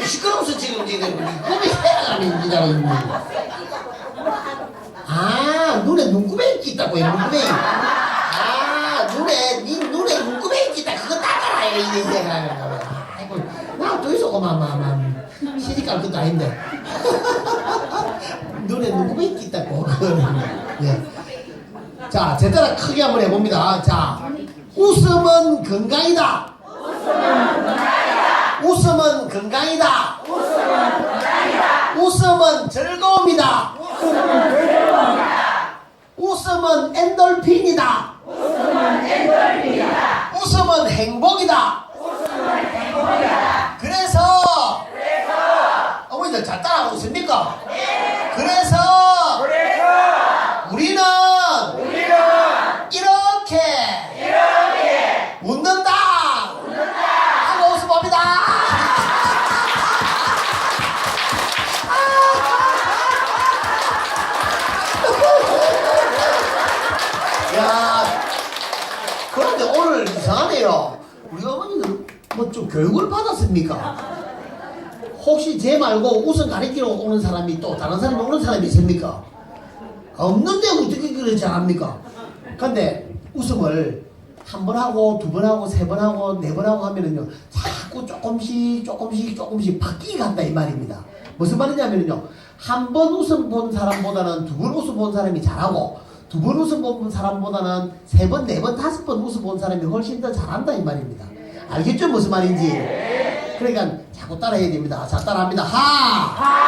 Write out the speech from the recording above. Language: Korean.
시끄러워서 지금 꿈이 해라가는 기다리는 아 눈에 눈구멍이 있다고 눈구멍이 눈에 눈구멍이 있다 그거 닦아라 이래 아이고 나 또 있어 고마마 시집갈 것도 아닌데 눈에 눈구멍이 있다고 예. 자 제 따라 크게 한번 해봅니다. 자 웃음은 건강이다. 웃음은 건강이다. 웃음은 즐거움이다. 웃음은 엔돌핀이다. 웃음은 행복이다. 그래서 어머니들 잘 따라하고 있습니까? 그래서 우리는 이렇게 웃는다 하고 웃어봅니다. 야, 그런데 오늘 이상하네요. 우리 어머니는 뭐 좀 교육을 받았습니까? 혹시 제 말고 웃음 가리키러 오는 사람이 또 다른 사람이 오는 사람이 있습니까? 없는데 어떻게 그렇게 잘합니까? 근데 웃음을 한 번 하고 두 번 하고 세 번 하고 네 번 하고 하면은요 자꾸 조금씩 바뀌게 간다 이 말입니다. 무슨 말이냐면요 한 번 웃음 본 사람보다는 두 번 웃음 본 사람이 잘하고 두 번 웃음 본 사람보다는 세 번, 네 번, 다섯 번 웃음 본 사람이 훨씬 더 잘한다 이 말입니다. 알겠죠 무슨 말인지? 그러니까 자꾸 따라해야 됩니다. 자 따라합니다. 하!